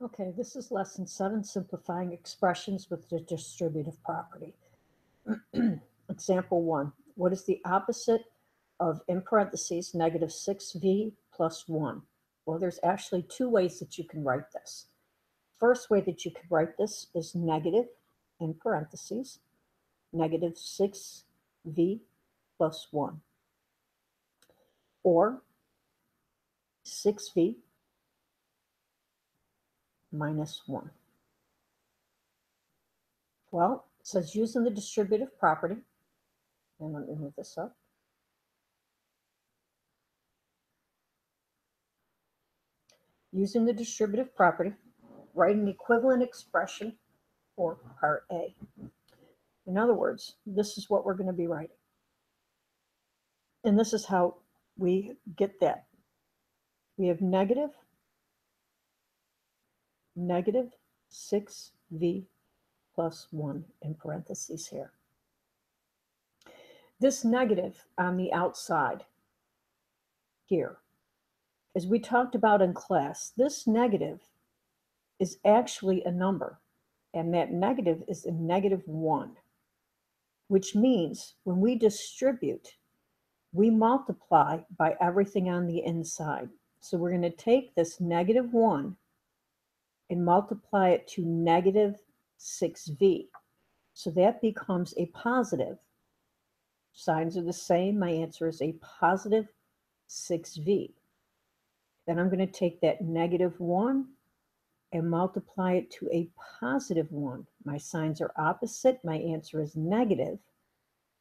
Okay, this is lesson 7, simplifying expressions with the distributive property. Example 1. What is the opposite of, in parentheses, negative 6v plus 1? Well, there's actually two ways that you can write this. First way that you could write this is negative, in parentheses, negative 6v plus 1. Or 6v minus 1. Well, it says using the distributive property, and let me move this up. Using the distributive property, write an equivalent expression for part A. In other words, this is what we're going to be writing. And this is how we get that. We have negative 6v plus 1 in parentheses here. This negative on the outside here, as we talked about in class, this negative is actually a number, and that negative is a negative 1, which means when we distribute, we multiply by everything on the inside. So we're going to take this negative 1 and multiply it to negative 6v. So that becomes a positive. Signs are the same. My answer is a positive 6v. Then I'm going to take that negative 1 and multiply it to a positive 1. My signs are opposite. My answer is negative.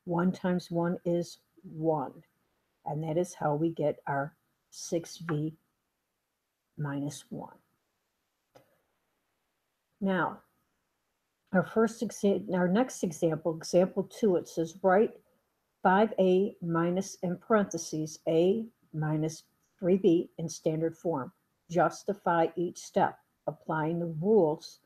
1 times 1 is 1. And that is how we get our 6v minus 1. Now, our next example, example 2, it says write 5a minus, in parentheses, a minus 3b in standard form. Justify each step, applying the rules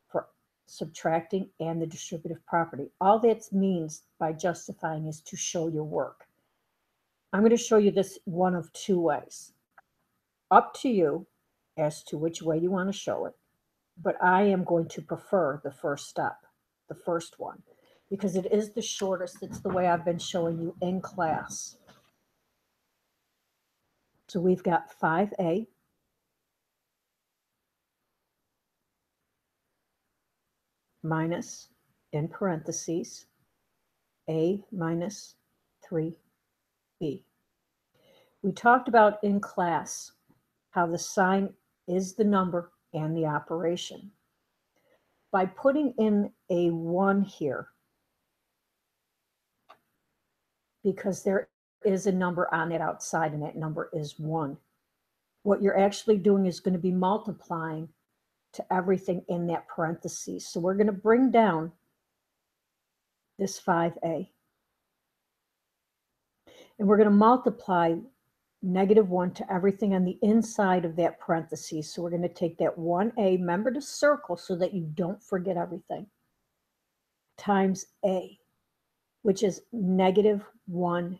for subtracting and the distributive property. All that means by justifying is to show your work. I'm going to show you this one of two ways. Up to you as to which way you want to show it, but I am going to prefer the first step, the first one, because it is the shortest. It's the way I've been showing you in class. So we've got 5a minus, in parentheses, a minus 3b. We talked about in class how the sign is the number and the operation. By putting in a 1 here, because there is a number on it outside and that number is 1, what you're actually doing is going to be multiplying to everything in that parentheses. So we're going to bring down this 5a. And we're going to multiply negative 1 to everything on the inside of that parentheses. So we're going to take that 1a, remember to circle so that you don't forget everything, times a, which is negative 1a.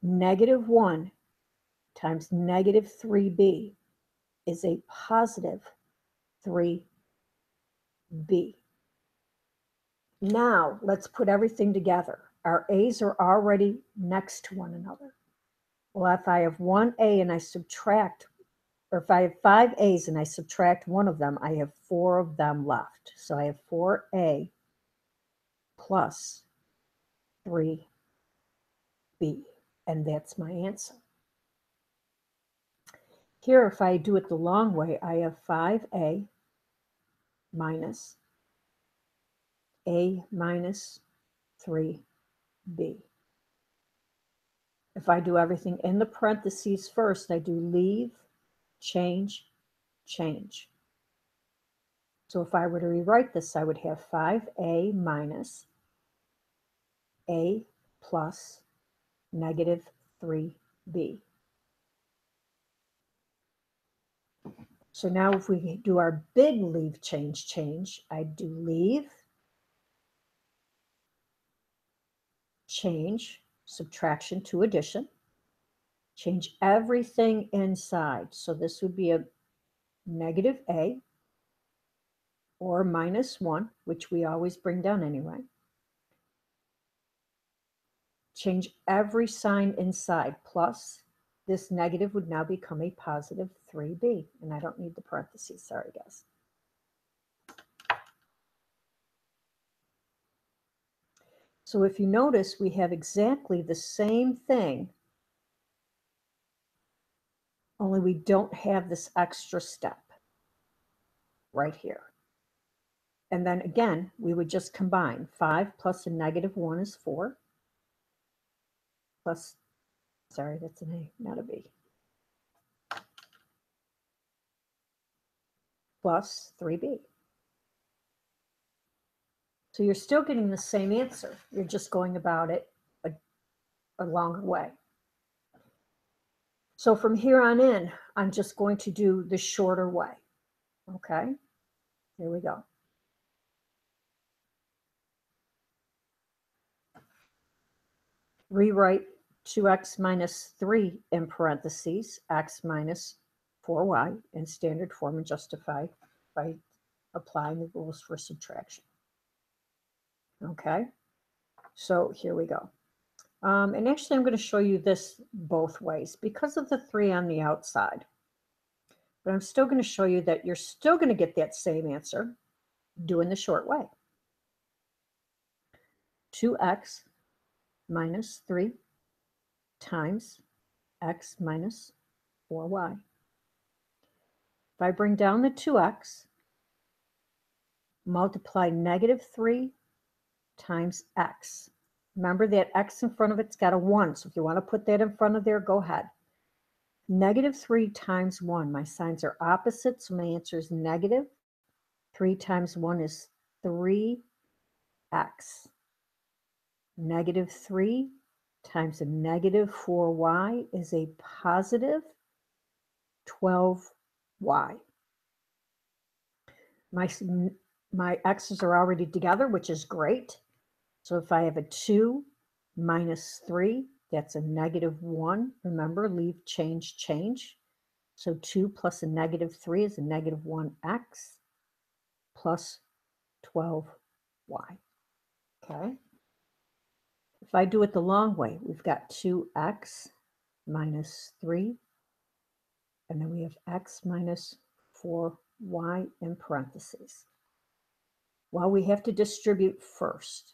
Negative 1 times negative 3b is a positive 3b. Now let's put everything together. Our a's are already next to one another. Well, if I have 1a and I subtract, or if I have 5 a's and I subtract one of them, I have 4 of them left. So I have 4a plus 3b, and that's my answer. Here, if I do it the long way, I have 5a minus a minus 3b. If I do everything in the parentheses first, I do leave, change, change. So if I were to rewrite this, I would have 5a minus a plus negative 3b. So now if we do our big leave, change, change, I do leave, change, subtraction to addition, change everything inside. So this would be a negative a, or minus 1, which we always bring down anyway. Change every sign inside. Plus, this negative would now become a positive 3b. And I don't need the parentheses. Sorry, guys. So if you notice, we have exactly the same thing, only we don't have this extra step right here. And then again, we would just combine 5 plus a negative 1 is 4, plus, sorry, that's an A, not a B, plus 3b. So you're still getting the same answer. You're just going about it a longer way. So from here on in, I'm just going to do the shorter way. Okay, here we go. Rewrite 2x minus 3 in parentheses, x minus 4y in standard form, and justify by applying the rules for subtraction. Okay, so here we go. And actually, I'm going to show you this both ways because of the 3 on the outside. But I'm still going to show you that you're still going to get that same answer doing the short way. 2x minus 3 times x minus 4y. If I bring down the 2x, multiply negative 3 times x. Remember that x in front of it's got a 1, so if you want to put that in front of there, go ahead. Negative 3 times 1. My signs are opposite, so my answer is negative. 3 times 1 is 3x. Negative 3 times a negative 4y is a positive 12y. My x's are already together, which is great. So if I have a 2 minus 3, that's a negative 1. Remember, leave, change, change. So 2 plus a negative 3 is a negative 1x plus 12y. Okay. If I do it the long way, we've got 2x minus 3, and then we have x minus 4y in parentheses. Well, we have to distribute first.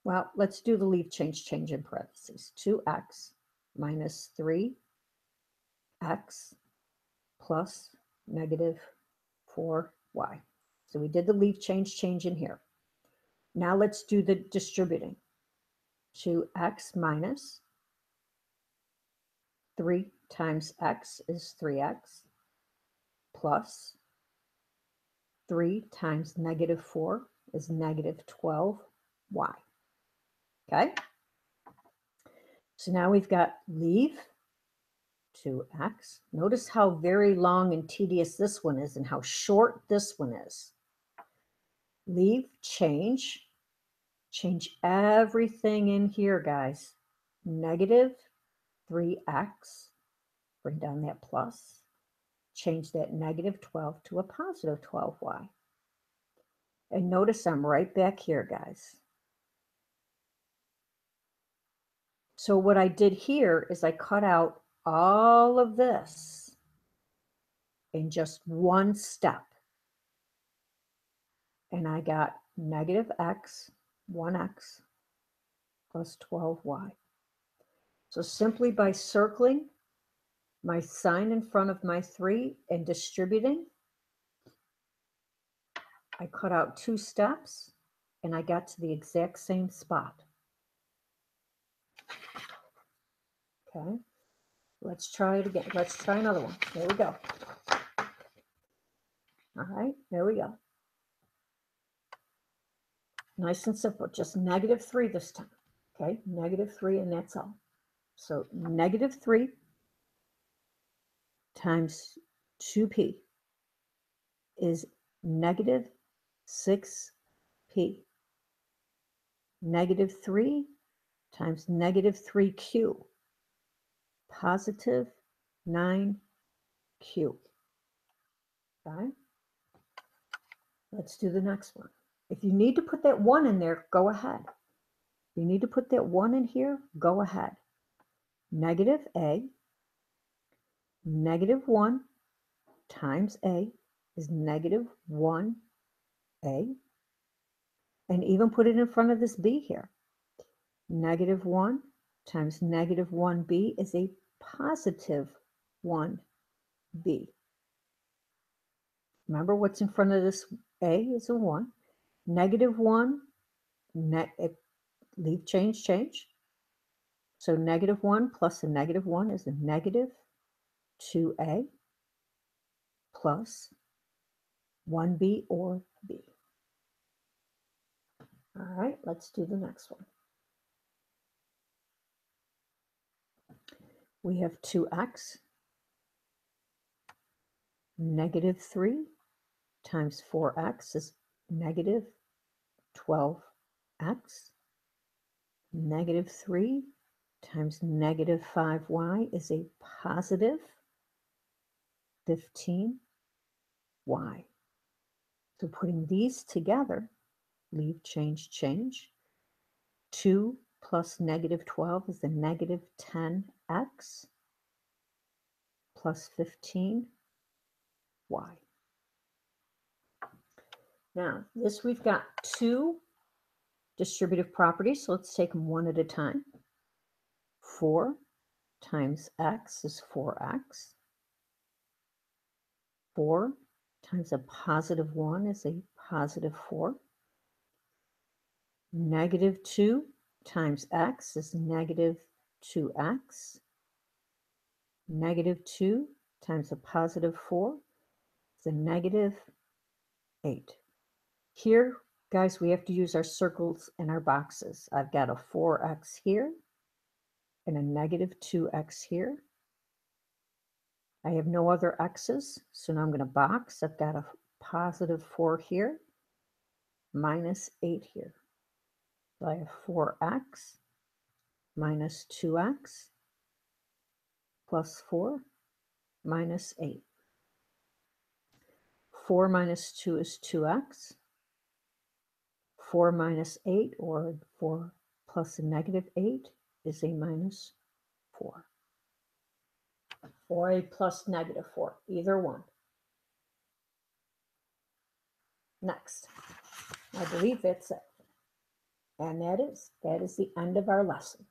Well, let's do the leave, change, change in parentheses. 2x minus 3x plus negative 4y. So we did the leave, change, change in here. Now let's do the distributing. 2x minus 3 times x is 3x plus 3 times negative 4 is negative 12y. Okay? So now we've got leave 2x. Notice how very long and tedious this one is and how short this one is. Leave, change. Change everything in here, guys. Negative 3x. Bring down that plus. Change that negative 12 to a positive 12y. And notice I'm right back here, guys. So what I did here is I cut out all of this in just one step. And I got negative x, 1x, plus 12y. So simply by circling my sign in front of my 3 and distributing, I cut out 2 steps and I got to the exact same spot. Okay, let's try it again. Let's try another one. There we go. All right, there we go. Nice and simple, just negative 3 this time. Okay, negative 3, and that's all. So negative 3 times 2p is negative 6p. Negative 3 times negative 3q, positive 9q. Okay. Let's do the next one. If you need to put that 1 in there, go ahead. If you need to put that 1 in here, go ahead. Negative a, negative 1 times a is negative 1a. And even put it in front of this b here. Negative 1 times negative 1b is a positive 1b. Remember what's in front of this a is a 1. Negative 1, leave change. So negative 1 plus a negative 1 is a negative 2a plus 1b or b. All right, let's do the next one. We have 2x. Negative 3 times 4x is negative 12x. Negative 3 times negative 5y is a positive 15y. So putting these together, leave change. 2 plus negative 12 is a negative 10x plus 15y. Now, this we've got 2 distributive properties, so let's take them one at a time. 4 times x is 4x. 4 times a positive 1 is a positive 4. Negative 2 times x is negative 2x. Negative 2 times a positive 4 is a negative 8. Here, guys, we have to use our circles and our boxes. I've got a 4x here and a negative 2x here. I have no other x's, so now I'm going to box. I've got a positive 4 here, minus 8 here. So I have 4x minus 2x plus 4 minus 8. 4 minus 2 is 2x. 4 minus 8, or 4 plus a negative 8, is a minus 4. Or a plus negative 4, either one. Next. I believe that's it. And that is the end of our lesson.